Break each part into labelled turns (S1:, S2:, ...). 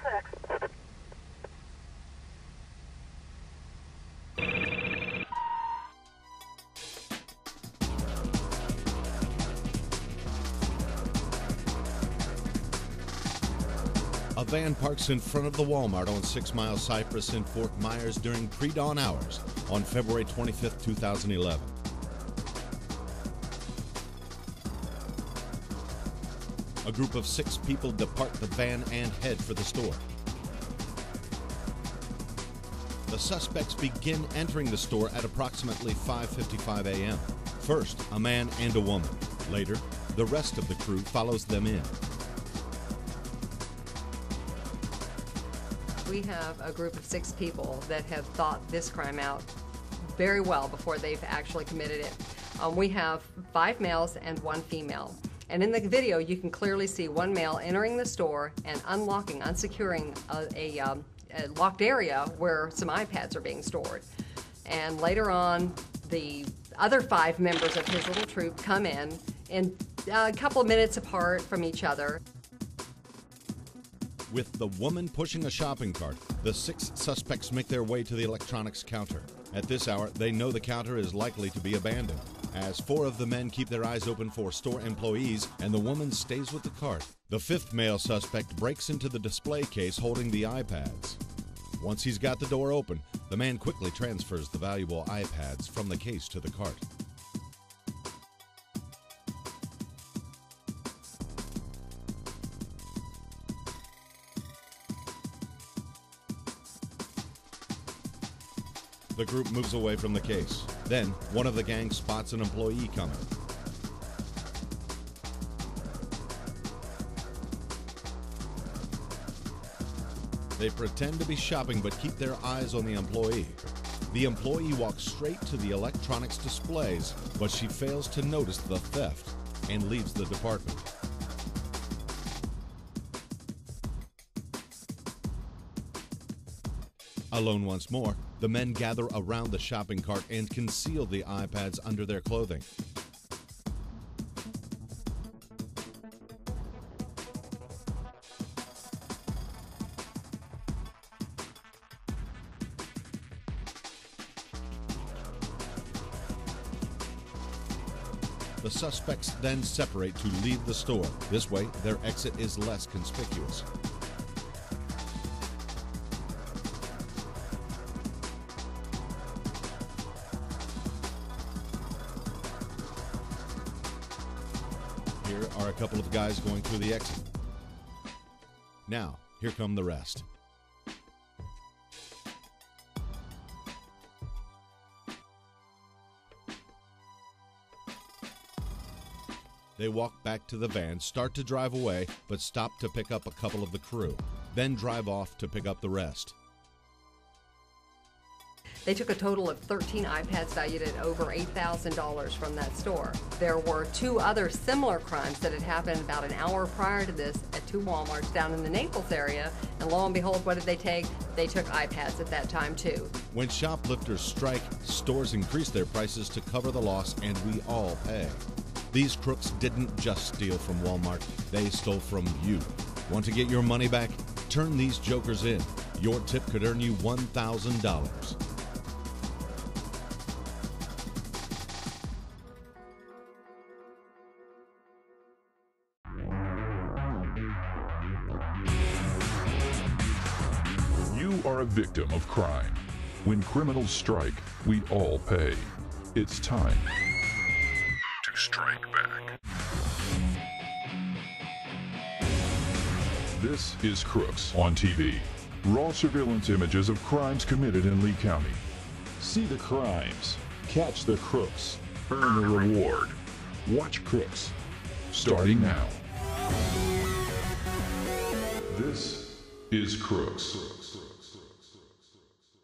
S1: 6.
S2: A van parks in front of the Walmart on 6 Mile Cypress in Fort Myers during pre-dawn hours on February 25, 2011. A group of 6 people depart the van and head for the store. The suspects begin entering the store at approximately 5:55 a.m. First, a man and a woman. Later, the rest of the crew follows them in.
S3: We have a group of 6 people that have thought this crime out very well before they've actually committed it. We have 5 males and 1 female. And in the video, you can clearly see one male entering the store and unlocking, unsecuring a locked area where some iPads are being stored. And later on, the other 5 members of his little troop come in a couple of minutes apart from each other.
S2: With the woman pushing a shopping cart, the 6 suspects make their way to the electronics counter. At this hour, they know the counter is likely to be abandoned, as 4 of the men keep their eyes open for store employees and the woman stays with the cart. The 5th male suspect breaks into the display case holding the iPads. Once he's got the door open, the man quickly transfers the valuable iPads from the case to the cart. The group moves away from the case. Then, one of the gang spots an employee coming. They pretend to be shopping but keep their eyes on the employee. The employee walks straight to the electronics displays, but she fails to notice the theft and leaves the department. Alone once more, the men gather around the shopping cart and conceal the iPads under their clothing. The suspects then separate to leave the store. This way, their exit is less conspicuous. Here are a couple of guys going through the exit. Now, here come the rest. They walk back to the van, start to drive away, but stop to pick up a couple of the crew, then drive off to pick up the rest.
S3: They took a total of 13 iPads valued at over $8,000 from that store. There were 2 other similar crimes that had happened about an hour prior to this at 2 Walmarts down in the Naples area, and lo and behold, what did they take? They took iPads at that time too.
S2: When shoplifters strike, stores increase their prices to cover the loss, and we all pay. These crooks didn't just steal from Walmart, they stole from you. Want to get your money back? Turn these jokers in. Your tip could earn you $1,000.
S4: You are a victim of crime. When criminals strike, we all pay. It's time to strike back. This is Crooks on TV. Raw surveillance images of crimes committed in Lee County. See the crimes, catch the crooks, earn a reward. Watch Crooks, starting now. This is Crooks.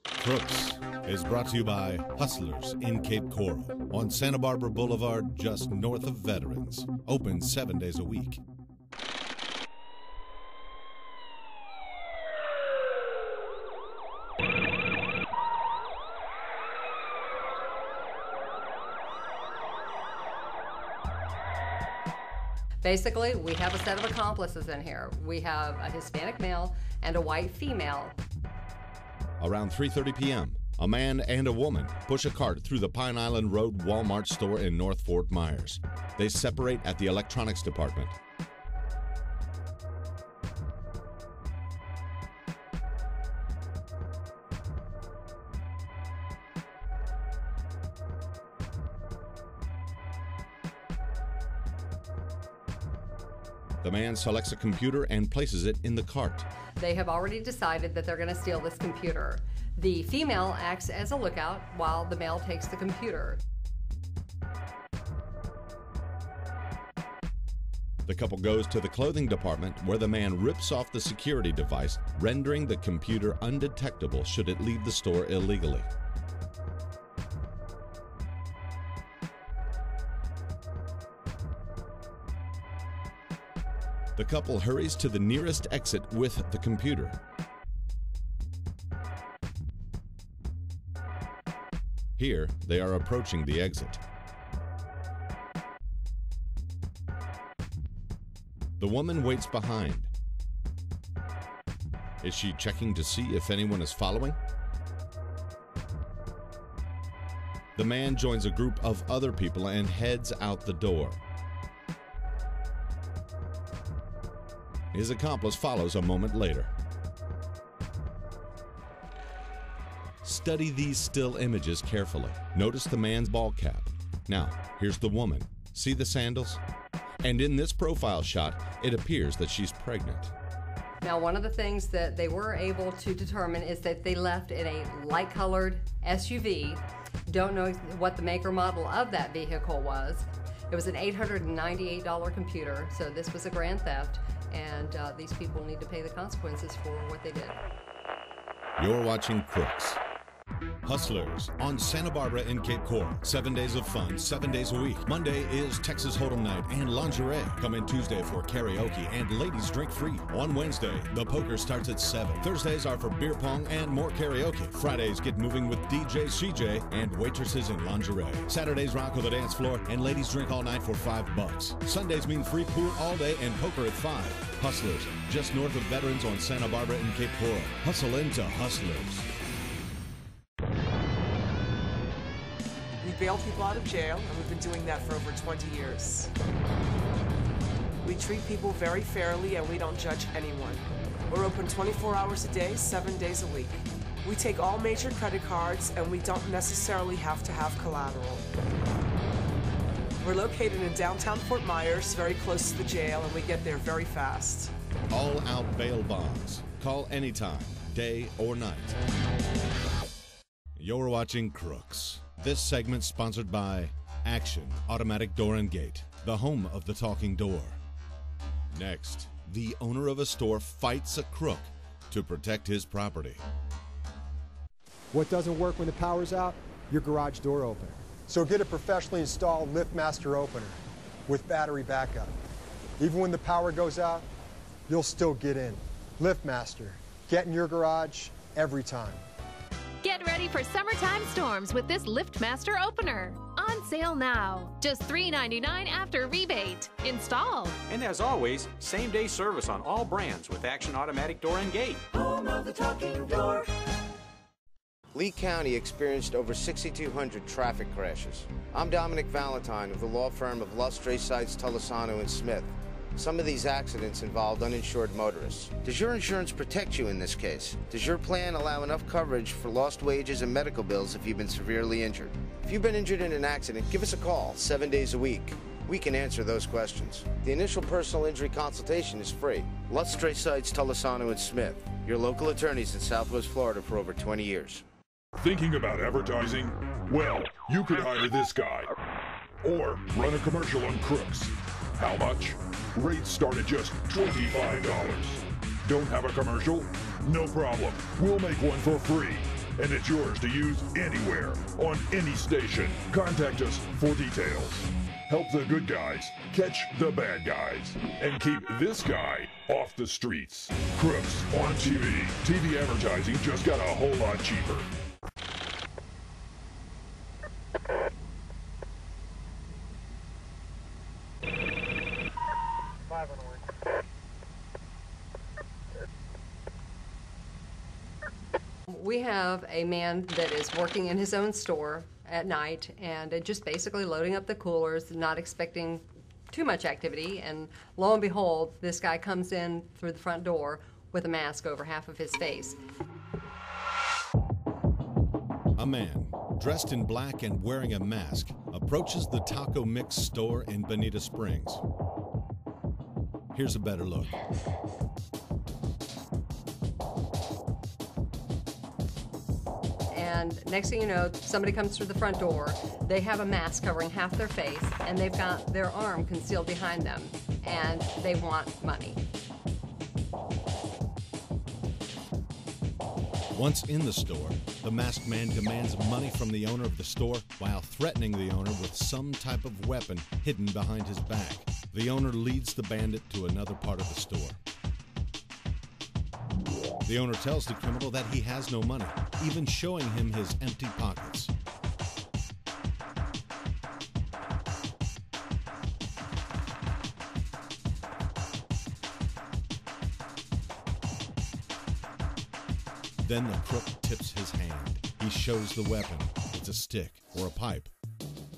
S2: Crooks is brought to you by Hustlers in Cape Coral on Santa Barbara Boulevard, just north of Veterans. Open 7 days a week.
S3: Basically, we have a set of accomplices in here. We have a Hispanic male and a white female.
S2: Around 3:30 p.m., a man and a woman push a cart through the Pine Island Road Walmart store in North Fort Myers. They separate at the electronics department. The man selects a computer and places it in the cart.
S3: They have already decided that they're going to steal this computer. The female acts as a lookout while the male takes the computer.
S2: The couple goes to the clothing department where the man rips off the security device, rendering the computer undetectable should it leave the store illegally. The couple hurries to the nearest exit with the computer. Here, they are approaching the exit. The woman waits behind. Is she checking to see if anyone is following? The man joins a group of other people and heads out the door. His accomplice follows a moment later. Study these still images carefully. Notice the man's ball cap. Now, here's the woman. See the sandals? And in this profile shot, it appears that she's pregnant.
S3: Now, one of the things that they were able to determine is that they left in a light-colored SUV. Don't know what the make or model of that vehicle was. It was an $898 computer, so this was a grand theft. And these people need to pay the consequences for what they did.
S2: You're watching Crooks. Hustlers on Santa Barbara and Cape Coral. 7 days of fun, 7 days a week. Monday is Texas Hold'em night and lingerie. Come in Tuesday for karaoke and ladies drink free. On Wednesday, the poker starts at 7. Thursdays are for beer pong and more karaoke. Fridays get moving with DJ CJ and waitresses in lingerie. Saturdays rock with a dance floor and ladies drink all night for $5. Sundays mean free pool all day and poker at 5. Hustlers, just north of Veterans on Santa Barbara and Cape Coral. Hustle into Hustlers.
S1: We bail people out of jail, and we've been doing that for over 20 years. We treat people very fairly, and we don't judge anyone. We're open 24 hours a day, 7 days a week. We take all major credit cards, and we don't necessarily have to have collateral. We're located in downtown Fort Myers, very close to the jail, and we get there very fast.
S2: All-out bail bonds. Call anytime, day or night. You're watching Crooks. This segment sponsored by Action Automatic Door and Gate, the home of the talking door. Next, the owner of a store fights a crook to protect his property.
S5: What doesn't work when the power's out? Your garage door opener. So get a professionally installed LiftMaster opener with battery backup. Even when the power goes out, you'll still get in. LiftMaster. Get in your garage every time.
S6: Get ready for summertime storms with this LiftMaster opener. On sale now. Just $3.99 after rebate. Installed.
S7: And as always, same-day service on all brands with Action Automatic Door and Gate. Home of the talking door.
S8: Lee County experienced over 6,200 traffic crashes. I'm Dominic Valentine of the law firm of Lustre Sites, Tolosano & Smith. Some of these accidents involved uninsured motorists. Does your insurance protect you in this case? Does your plan allow enough coverage for lost wages and medical bills if you've been severely injured? If you've been injured in an accident, give us a call 7 days a week. We can answer those questions. The initial personal injury consultation is free. Lustre Sites, Tolosano & Smith, your local attorneys in Southwest Florida for over 20 years.
S4: Thinking about advertising? Well, you could hire this guy. Or run a commercial on Crooks. How much? Rates start at just $25. Don't have a commercial? No problem. We'll make one for free. And it's yours to use anywhere, on any station. Contact us for details. Help the good guys catch the bad guys. And keep this guy off the streets. Crooks on TV. TV advertising just got a whole lot cheaper.
S3: We have a man that is working in his own store at night and just basically loading up the coolers, not expecting too much activity, and lo and behold, this guy comes in through the front door with a mask over half of his face.
S2: A man, dressed in black and wearing a mask, approaches the Taco Mix store in Bonita Springs. Here's a better look.
S3: And next thing you know, somebody comes through the front door, they have a mask covering half their face, and they've got their arm concealed behind them, and they want money.
S2: Once in the store, the masked man demands money from the owner of the store while threatening the owner with some type of weapon hidden behind his back. The owner leads the bandit to another part of the store. The owner tells the criminal that he has no money, even showing him his empty pockets. Then the crook tips his hand. He shows the weapon. It's a stick or a pipe.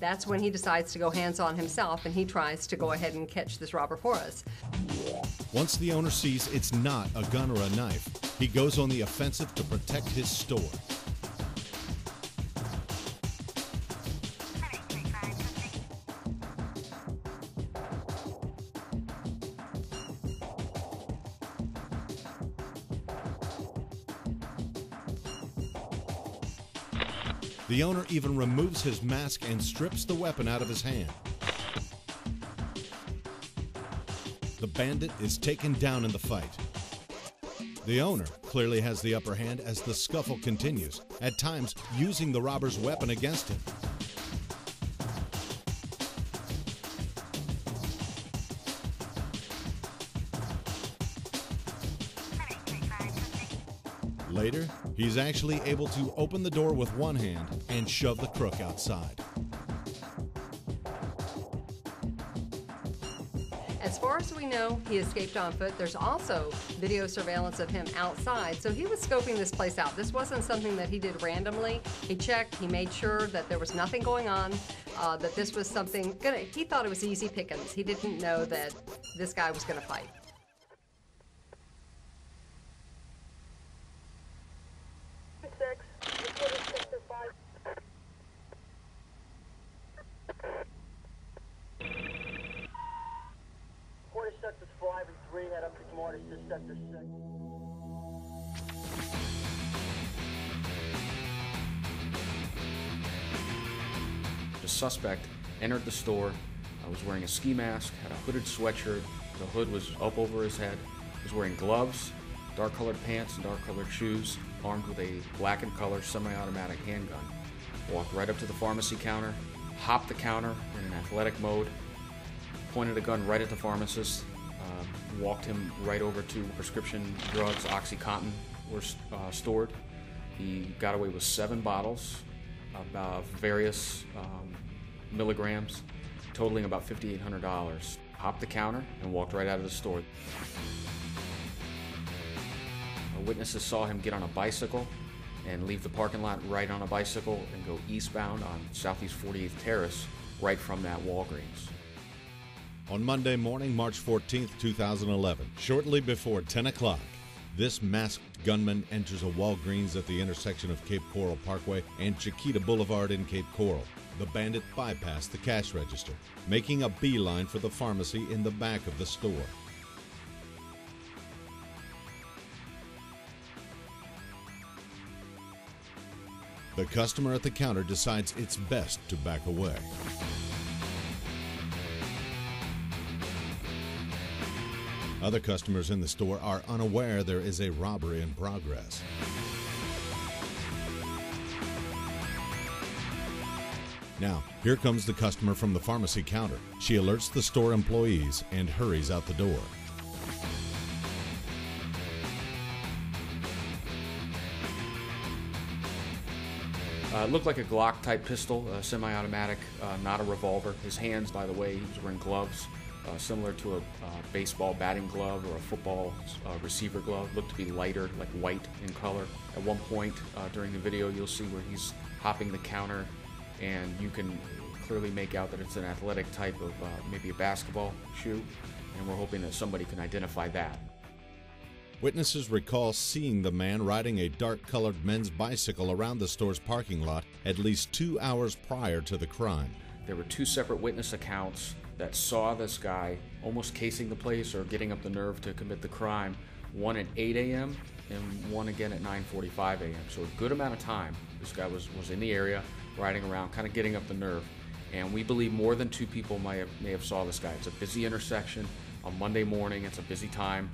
S3: That's when he decides to go hands-on himself, and he tries to go ahead and catch this robber for us.
S2: Once the owner sees it's not a gun or a knife, he goes on the offensive to protect his store. The owner even removes his mask and strips the weapon out of his hand. The bandit is taken down in the fight. The owner clearly has the upper hand as the scuffle continues, at times using the robber's weapon against him. Later, he's actually able to open the door with one hand and shove the crook outside.
S3: As far as we know, he escaped on foot. There's also video surveillance of him outside, so he was scoping this place out. This wasn't something that he did randomly. He checked, he made sure that there was nothing going on, that this was something he thought it was easy pickings. He didn't know that this guy was gonna fight.
S9: The suspect entered the store, was wearing a ski mask, had a hooded sweatshirt, the hood was up over his head, was wearing gloves, dark colored pants and dark colored shoes, armed with a black and color semi-automatic handgun. Walked right up to the pharmacy counter, hopped the counter in an athletic mode, pointed a gun right at the pharmacist, walked him right over to prescription drugs, OxyContin were stored. He got away with 7 bottles of various milligrams, totaling about $5,800. Hopped the counter and walked right out of the store. Witnesses saw him get on a bicycle and leave the parking lot right on a bicycle and go eastbound on Southeast 48th Terrace right from that Walgreens.
S2: On Monday morning, March 14th, 2011, shortly before 10 o'clock, this masked gunman enters a Walgreens at the intersection of Cape Coral Parkway and Chiquita Boulevard in Cape Coral. The bandit bypassed the cash register, making a beeline for the pharmacy in the back of the store. The customer at the counter decides it's best to back away. Other customers in the store are unaware there is a robbery in progress. Now, here comes the customer from the pharmacy counter. She alerts the store employees and hurries out the door.
S9: It looked like a Glock-type pistol, semi-automatic, not a revolver. His hands, by the way, he was wearing gloves, similar to a baseball batting glove or a football receiver glove. Looked to be lighter, like white in color. At one point during the video, you'll see where he's hopping the counter, and you can clearly make out that it's an athletic type of maybe a basketball shoe, and we're hoping that somebody can identify that.
S2: Witnesses recall seeing the man riding a dark-colored men's bicycle around the store's parking lot at least 2 hours prior to the crime.
S9: There were 2 separate witness accounts that saw this guy almost casing the place or getting up the nerve to commit the crime, one at 8 a.m. and one again at 9:45 a.m. So a good amount of time this guy was in the area, riding around, kind of getting up the nerve. And we believe more than 2 people may have saw this guy. It's a busy intersection on Monday morning. It's a busy time.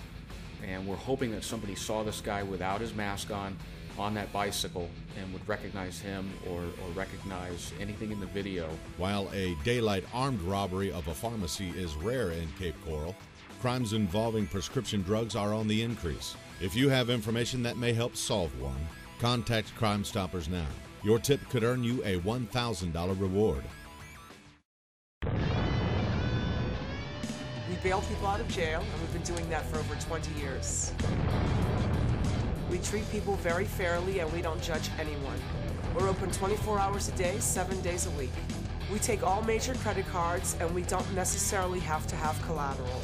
S9: And we're hoping that somebody saw this guy without his mask on that bicycle and would recognize him or recognize anything in the video.
S2: While a daylight armed robbery of a pharmacy is rare in Cape Coral, crimes involving prescription drugs are on the increase. If you have information that may help solve one, contact Crime Stoppers now. Your tip could earn you a $1,000 reward.
S1: We bail people out of jail, and we've been doing that for over 20 years. We treat people very fairly, and we don't judge anyone. We're open 24 hours a day, 7 days a week. We take all major credit cards, and we don't necessarily have to have collateral.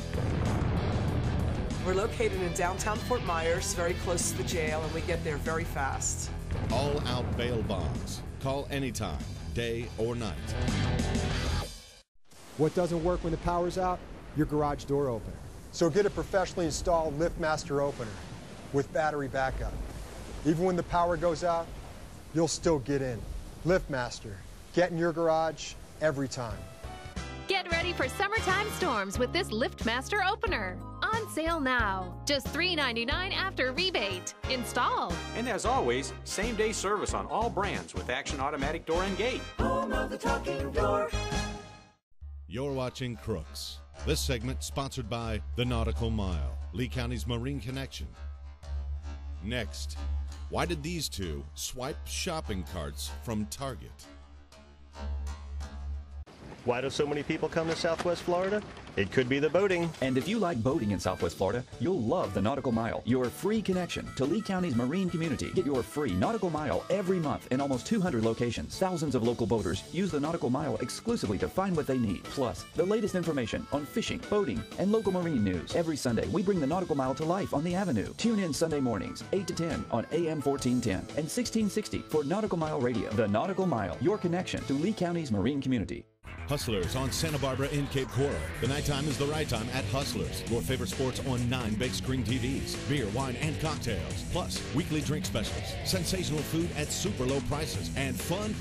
S1: We're located in downtown Fort Myers, very close to the jail, and we get there very fast.
S2: All-out bail bonds. Call anytime, day or night.
S5: What doesn't work when the power's out? Your garage door opener. So get a professionally installed LiftMaster opener with battery backup. Even when the power goes out, you'll still get in. LiftMaster. Get in your garage every time.
S6: Get ready for summertime storms with this LiftMaster opener. On sale now. Just $3.99 after rebate. Installed.
S7: And as always, same-day service on all brands with Action Automatic Door and Gate.
S10: Home of the talking door.
S2: You're watching Crooks. This segment sponsored by the Nautical Mile, Lee County's Marine Connection. Next, why did these two swipe shopping carts from Target?
S11: Why do so many people come to Southwest Florida? It could be the boating.
S12: And if you like boating in Southwest Florida, you'll love the Nautical Mile, your free connection to Lee County's marine community. Get your free Nautical Mile every month in almost 200 locations. Thousands of local boaters use the Nautical Mile exclusively to find what they need. Plus, the latest information on fishing, boating, and local marine news. Every Sunday, we bring the Nautical Mile to life on the Avenue. Tune in Sunday mornings, 8 to 10 on AM 1410 and 1660 for Nautical Mile Radio. The Nautical Mile, your connection to Lee County's marine community.
S2: Hustlers on Santa Barbara in Cape Coral. The nighttime is the right time at Hustlers. Your favorite sports on 9 big screen TVs. Beer, wine, and cocktails. Plus, weekly drink specials. Sensational food at super low prices. And fun.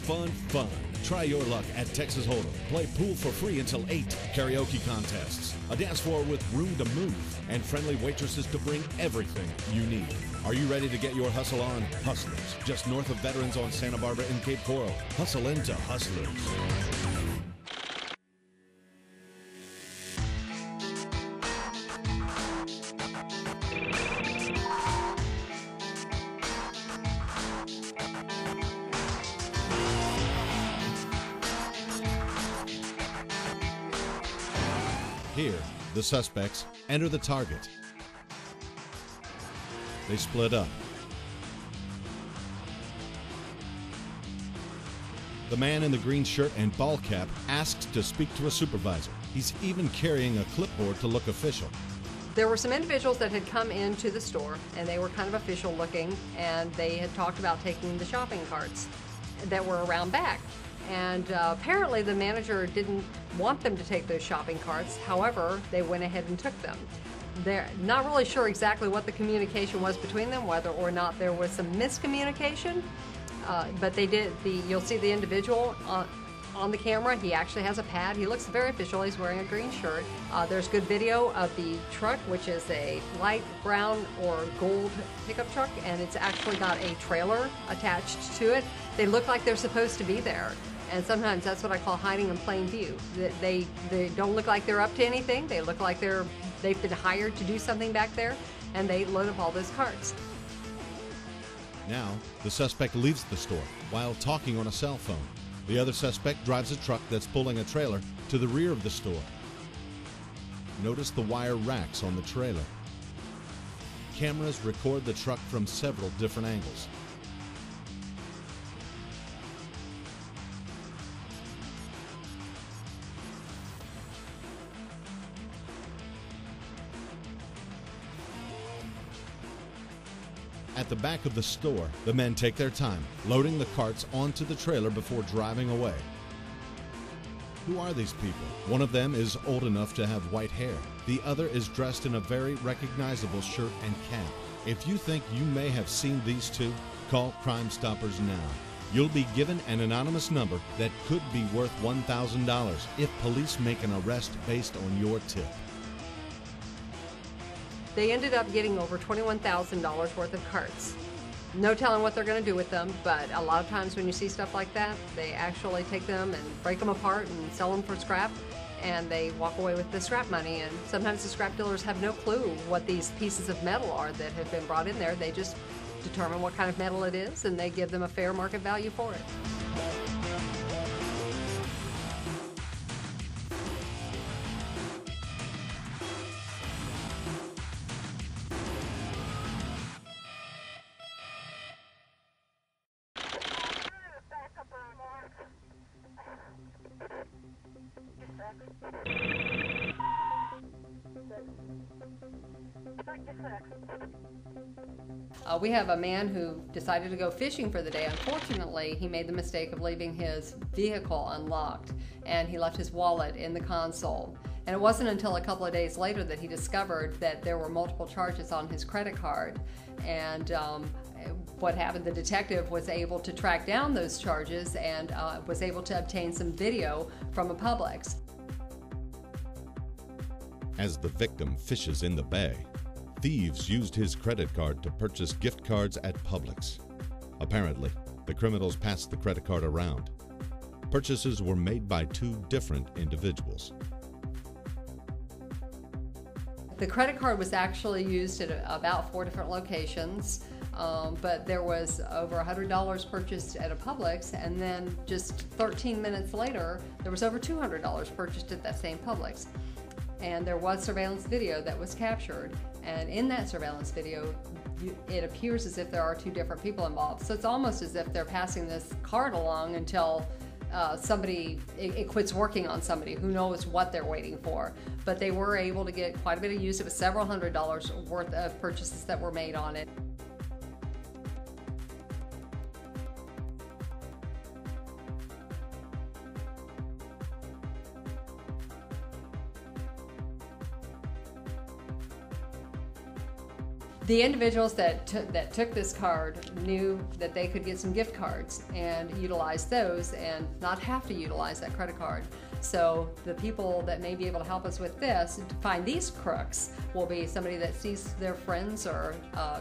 S2: Try your luck at Texas Hold'em. Play pool for free until 8. Karaoke contests. A dance floor with room to move. And friendly waitresses to bring everything you need. Are you ready to get your hustle on? Hustlers. Just north of Veterans on Santa Barbara in Cape Coral. Hustle into Hustlers. Here, the suspects enter the Target. They split up. The man in the green shirt and ball cap asks to speak to a supervisor. He's even carrying a clipboard to look official.
S3: There were some individuals that had come into the store, and they were kind of official looking, and they had talked about taking the shopping carts that were around back. And apparently the manager didn't want them to take those shopping carts. However, they went ahead and took them. They're not really sure exactly what the communication was between them, whether or not there was some miscommunication. But they did. You'll see the individual on the camera. He actually has a pad. He looks very official. He's wearing a green shirt. There's good video of the truck, which is a light brown or gold pickup truck, and it's actually got a trailer attached to it. They look like they're supposed to be there. And sometimes that's what I call hiding in plain view. They don't look like they're up to anything. They look like they've been hired to do something back there, and they load up all those carts.
S2: Now, the suspect leaves the store while talking on a cell phone. The other suspect drives a truck that's pulling a trailer to the rear of the store. notice the wire racks on the trailer. Cameras record the truck from several different angles. At the back of the store, the men take their time, loading the carts onto the trailer before driving away. Who are these people? One of them is old enough to have white hair. The other is dressed in a very recognizable shirt and cap. If you think you may have seen these two, call Crime Stoppers now. You'll be given an anonymous number that could be worth $1,000 if police make an arrest based on your tip.
S3: They ended up getting over $21,000 worth of carts. No telling what they're going to do with them, but a lot of times when you see stuff like that, they actually take them and break them apart and sell them for scrap, and they walk away with the scrap money. And sometimes the scrap dealers have no clue what these pieces of metal are that have been brought in there. They just determine what kind of metal it is, and they give them a fair market value for it. We have a man who decided to go fishing for the day. Unfortunately, he made the mistake of leaving his vehicle unlocked, and he left his wallet in the console. And it wasn't until a couple of days later that he discovered that there were multiple charges on his credit card. And what happened, the detective was able to track down those charges and was able to obtain some video from a Publix.
S2: As the victim fishes in the bay, thieves used his credit card to purchase gift cards at Publix. Apparently, the criminals passed the credit card around. Purchases were made by two different individuals.
S3: The credit card was actually used at about 4 different locations, but there was over $100 purchased at a Publix, and then just 13 minutes later, there was over $200 purchased at that same Publix. And there was surveillance video that was captured, and in that surveillance video, it appears as if there are two different people involved. So it's almost as if they're passing this card along until it quits working on somebody. Who knows what they're waiting for. But they were able to get quite a bit of use. It was several $100s worth of purchases that were made on it. The individuals that took this card knew that they could get some gift cards and utilize those and not have to utilize that credit card. So the people that may be able to help us with this, to find these crooks, will be somebody that sees their friends or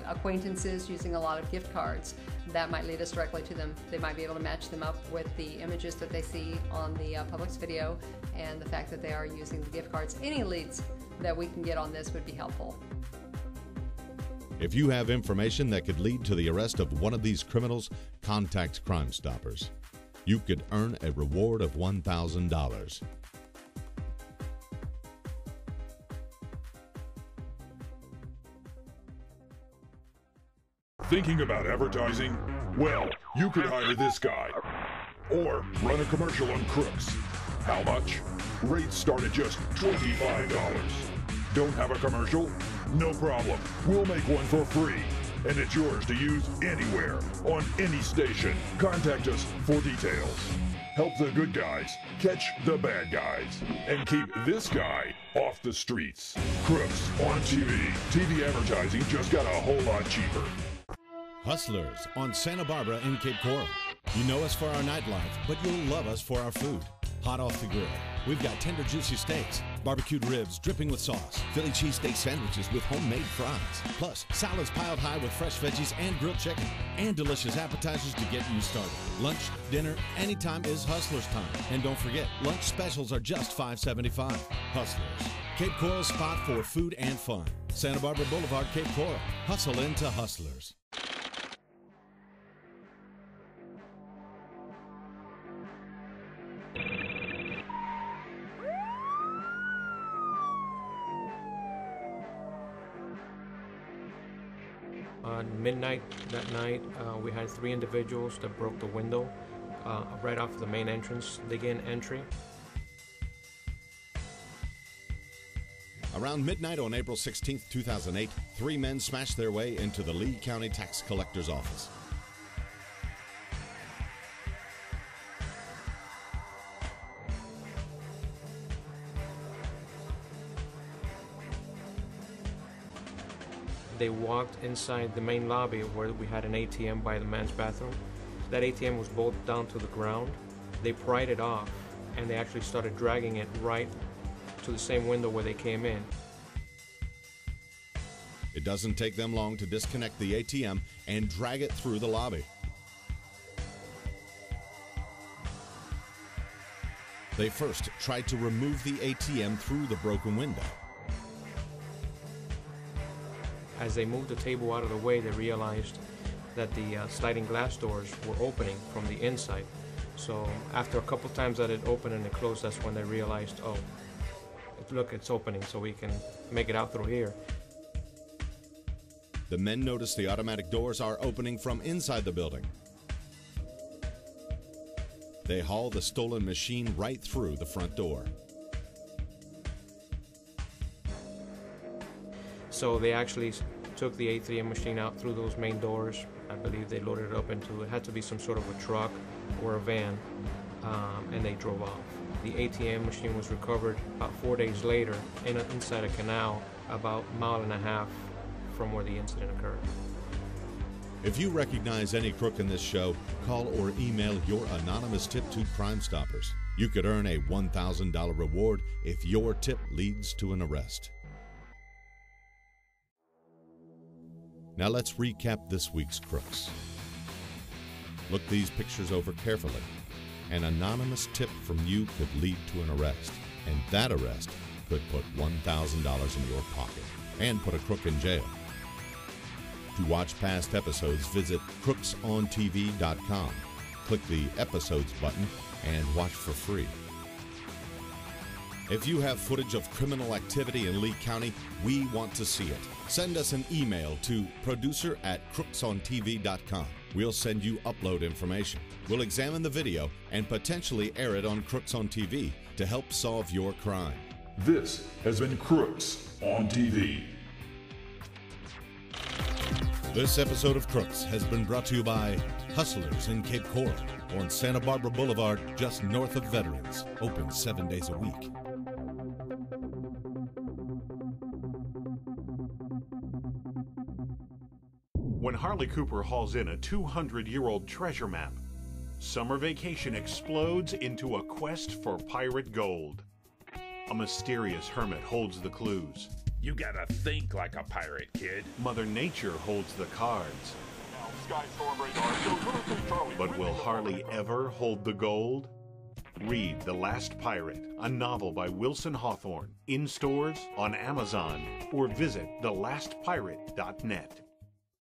S3: acquaintances using a lot of gift cards. That might lead us directly to them. They might be able to match them up with the images that they see on the Publix video and the fact that they are using the gift cards. Any leads that we can get on this would be helpful.
S2: If you have information that could lead to the arrest of one of these criminals, contact Crime Stoppers. You could earn a reward of $1,000.
S4: Thinking about advertising? Well, you could hire this guy. Or run a commercial on Crooks. How much? Rates start at just $25. Don't have a commercial? No problem. We'll make one for free. And it's yours to use anywhere, on any station. Contact us for details. Help the good guys catch the bad guys. And keep this guy off the streets. Crooks on TV. TV advertising just got a whole lot cheaper.
S2: Hustlers on Santa Barbara in Cape Coral. You know us for our nightlife, but you'll love us for our food. Hot off the grill. We've got tender, juicy steaks, barbecued ribs dripping with sauce, Philly cheesesteak sandwiches with homemade fries, plus salads piled high with fresh veggies and grilled chicken, and delicious appetizers to get you started. Lunch, dinner, anytime is Hustlers time. And don't forget, lunch specials are just $5.75. Hustlers, Cape Coral's spot for food and fun. Santa Barbara Boulevard, Cape Coral. Hustle into Hustlers.
S13: midnight that night, we had 3 individuals that broke the window right off the main entrance. They gained entry.
S2: Around midnight on April 16, 2008, 3 men smashed their way into the Lee County Tax Collector's office.
S13: They walked inside the main lobby where we had an ATM by the men's bathroom. That ATM was bolted down to the ground. They pried it off, and they actually started dragging it right to the same window where they came in.
S2: It doesn't take them long to disconnect the ATM and drag it through the lobby. They first tried to remove the ATM through the broken window.
S13: As they moved the table out of the way, they realized that the sliding glass doors were opening from the inside. So after a couple times that it opened and it closed, that's when they realized, oh, look, it's opening, so we can make it out through here.
S2: The men noticed the automatic doors are opening from inside the building. They haul the stolen machine right through the front door.
S13: So they actually took the ATM machine out through those main doors. I believe they loaded it up into, it had to be some sort of a truck or a van, and they drove off. The ATM machine was recovered about 4 days later inside a canal about a mile and a half from where the incident occurred.
S2: If you recognize any crook in this show, call or email your anonymous tip to Crime Stoppers. You could earn a $1,000 reward if your tip leads to an arrest. Now let's recap this week's crooks. Look these pictures over carefully. An anonymous tip from you could lead to an arrest, and that arrest could put $1,000 in your pocket and put a crook in jail. To watch past episodes, visit CrooksOnTV.com. Click the Episodes button and watch for free. If you have footage of criminal activity in Lee County, we want to see it. Send us an email to producer@CrooksOnTV.com. We'll send you upload information. We'll examine the video and potentially air it on Crooks on TV to help solve your crime.
S4: This has been Crooks on TV.
S2: This episode of Crooks has been brought to you by Hustlers in Cape Coral on Santa Barbara Boulevard, just north of Veterans. Open 7 days a week.
S14: When Harley Cooper hauls in a 200-year-old treasure map, summer vacation explodes into a quest for pirate gold. A mysterious hermit holds the clues.
S15: You gotta think like a pirate, kid.
S14: Mother Nature holds the cards. But will Harley ever hold the gold? Read The Last Pirate, a novel by Wilson Hawthorne, in stores, on Amazon, or visit thelastpirate.net.